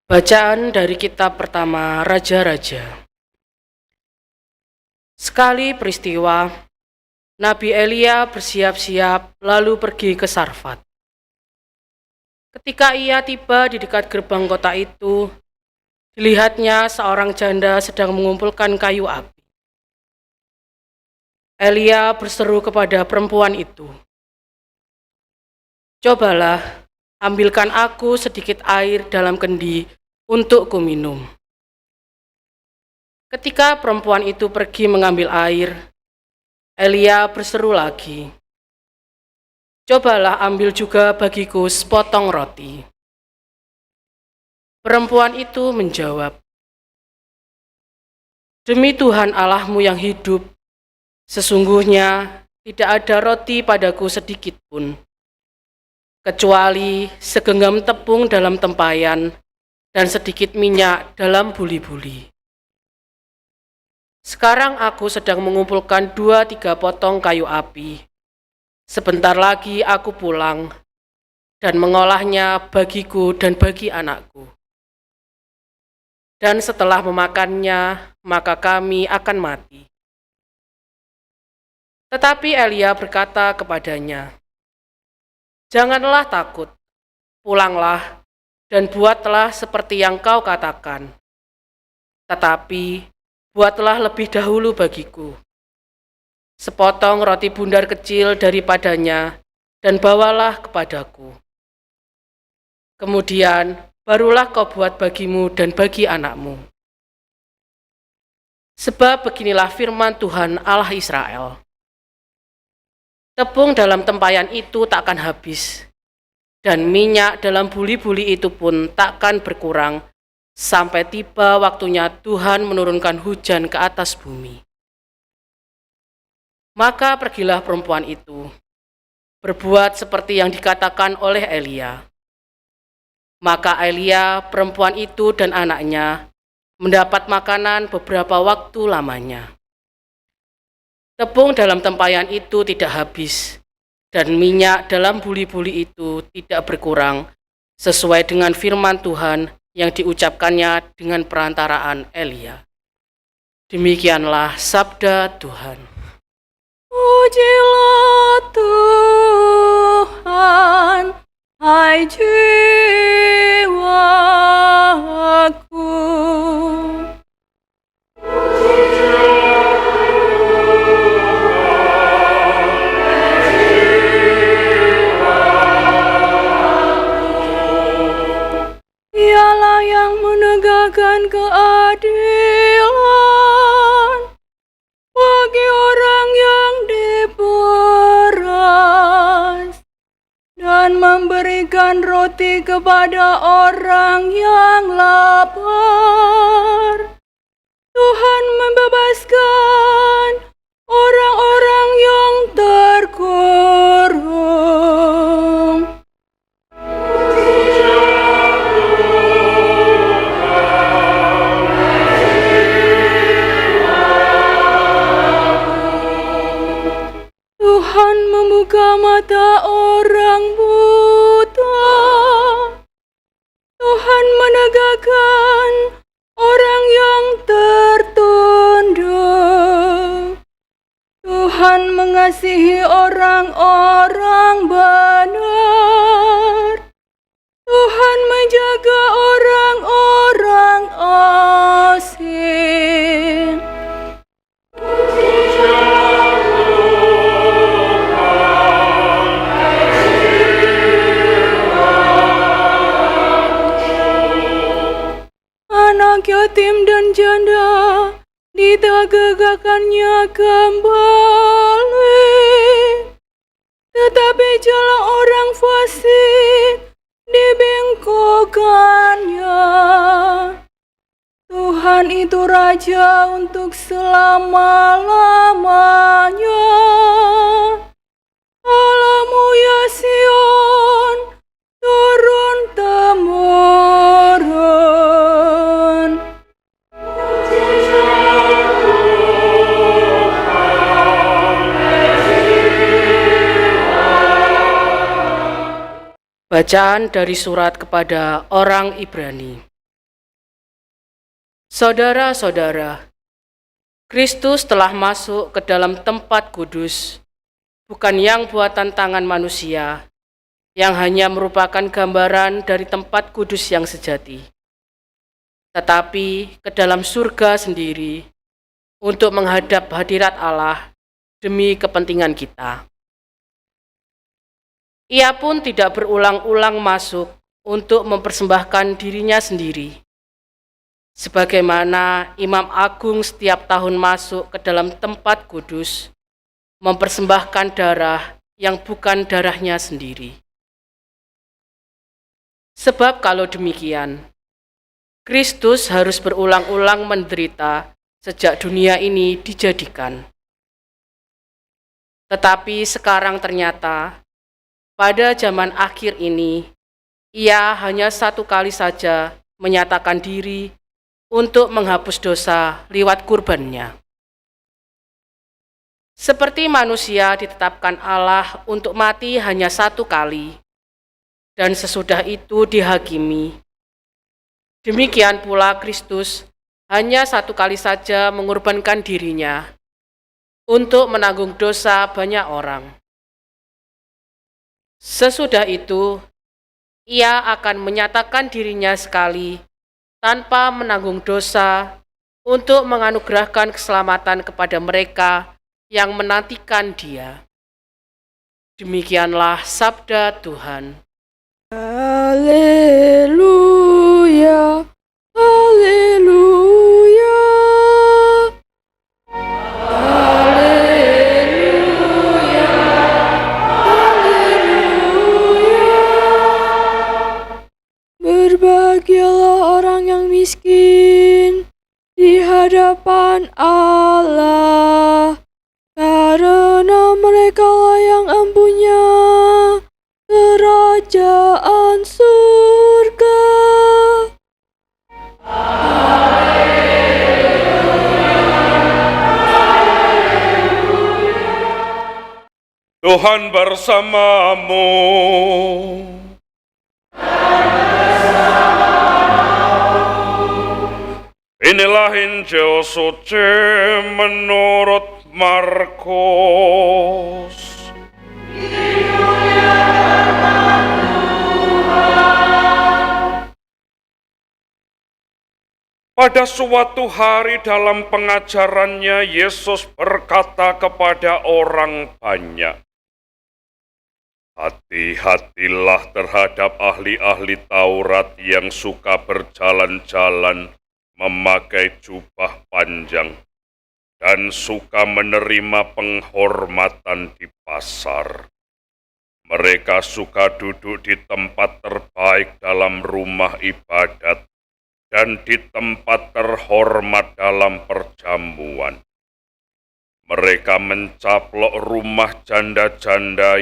Bacaan dari kitab pertama Raja-Raja. Sekali peristiwa, Nabi Elia bersiap-siap lalu pergi ke Sarfat. Ketika ia tiba di dekat gerbang kota itu, dilihatnya seorang janda sedang mengumpulkan kayu api. Elia berseru kepada perempuan itu, "Cobalah, ambilkan aku sedikit air dalam kendi untuk kuminum." Ketika perempuan itu pergi mengambil air, Elia berseru lagi, "Cobalah ambil juga bagiku sepotong roti." Perempuan itu menjawab, "Demi Tuhan Allahmu yang hidup, sesungguhnya tidak ada roti padaku sedikit pun, kecuali segenggam tepung dalam tempayan dan sedikit minyak dalam buli-buli. Sekarang aku sedang mengumpulkan 2-3 potong kayu api. Sebentar lagi aku pulang dan mengolahnya bagiku dan bagi anakku. Dan setelah memakannya, maka kami akan mati." Tetapi Elia berkata kepadanya, "Janganlah takut, pulanglah dan buatlah seperti yang kau katakan. Tetapi buatlah lebih dahulu bagiku sepotong roti bundar kecil daripadanya dan bawalah kepadaku. Kemudian barulah kau buat bagimu dan bagi anakmu. Sebab beginilah firman Tuhan Allah Israel, tepung dalam tempayan itu takkan habis, dan minyak dalam buli-buli itu pun takkan berkurang, sampai tiba waktunya Tuhan menurunkan hujan ke atas bumi." Maka pergilah perempuan itu, berbuat seperti yang dikatakan oleh Elia. Maka Elia, perempuan itu dan anaknya mendapat makanan beberapa waktu lamanya. Tepung dalam tempayan itu tidak habis, dan minyak dalam buli-buli itu tidak berkurang, sesuai dengan firman Tuhan yang diucapkannya dengan perantaraan Elia. Demikianlah sabda Tuhan. Pujilah Tuhan, hai jiwaku. Dialah yang menegakkan keadilan bagi orang yang diperas dan memberikan roti kepada orang yang lapar. Tuhan membebaskan orang-orang yang terkurung. Tuhan membuka mata orang buta. Tuhan menegakkan orang yang tertunduk. Tuhan mengasihi orang-orang benar. Tuhan menjaga orang-orang asing. Anak yatim dan janda ditegakkannya kembali, tetapi jalan orang fasik dibengkokkannya. Tuhan itu Raja untuk selama-lamanya. Allahmu ya Sion, turun-temurun. Bacaan dari surat kepada orang Ibrani. Saudara-saudara, Kristus telah masuk ke dalam tempat kudus, bukan yang buatan tangan manusia, yang hanya merupakan gambaran dari tempat kudus yang sejati, tetapi ke dalam surga sendiri untuk menghadap hadirat Allah demi kepentingan kita. Ia pun tidak berulang-ulang masuk untuk mempersembahkan dirinya sendiri, sebagaimana Imam Agung setiap tahun masuk ke dalam tempat kudus, mempersembahkan darah yang bukan darahnya sendiri. Sebab kalau demikian, Kristus harus berulang-ulang menderita sejak dunia ini dijadikan. Tetapi sekarang ternyata, pada zaman akhir ini, ia hanya satu kali saja menyatakan diri untuk menghapus dosa lewat kurbannya. Seperti manusia ditetapkan Allah untuk mati hanya satu kali, dan sesudah itu dihakimi. Demikian pula Kristus hanya satu kali saja mengorbankan dirinya untuk menanggung dosa banyak orang. Sesudah itu, ia akan menyatakan dirinya sekali tanpa menanggung dosa untuk menganugerahkan keselamatan kepada mereka yang menantikan Dia. Demikianlah sabda Tuhan. Haleluya, haleluya, haleluya, haleluya. Berbahagialah orang yang miskin di hadapan Allah, karena merekalah yang empunya kerajaan surga. Tuhan bersamamu. Inilah Injil suci menurut Markus. Pada suatu hari dalam pengajarannya, Yesus berkata kepada orang banyak, "Hati-hatilah terhadap ahli-ahli Taurat yang suka berjalan-jalan memakai jubah panjang dan suka menerima penghormatan di pasar. Mereka suka duduk di tempat terbaik dalam rumah ibadat dan di tempat terhormat dalam perjamuan. Mereka mencaplok rumah janda-janda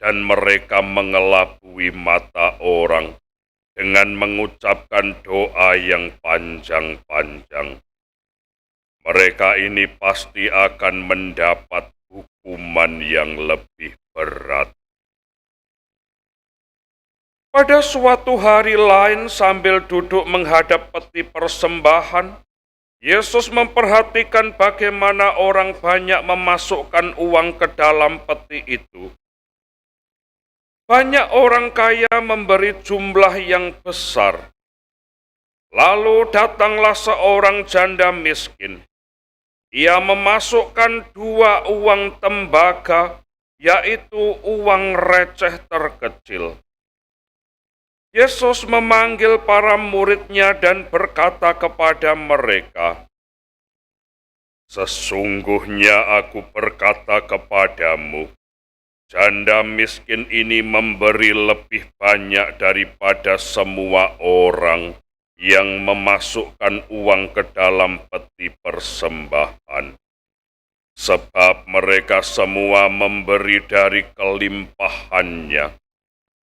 dan mereka mengelabui mata orang dengan mengucapkan doa yang panjang-panjang. Mereka ini pasti akan mendapat hukuman yang lebih berat." Pada suatu hari lain sambil duduk menghadap peti persembahan, Yesus memperhatikan bagaimana orang banyak memasukkan uang ke dalam peti itu. Banyak orang kaya memberi jumlah yang besar. Lalu datanglah seorang janda miskin. Ia memasukkan 2 uang tembaga, yaitu uang receh terkecil. Yesus memanggil para murid-Nya dan berkata kepada mereka, "Sesungguhnya aku berkata kepadamu, janda miskin ini memberi lebih banyak daripada semua orang yang memasukkan uang ke dalam peti persembahan. Sebab mereka semua memberi dari kelimpahannya,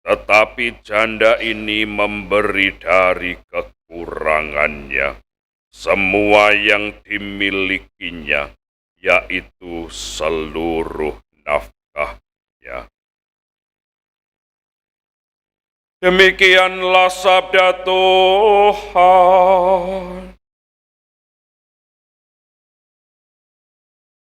tetapi janda ini memberi dari kekurangannya, semua yang dimilikinya, yaitu seluruh nafkahnya." Demikianlah sabda Tuhan.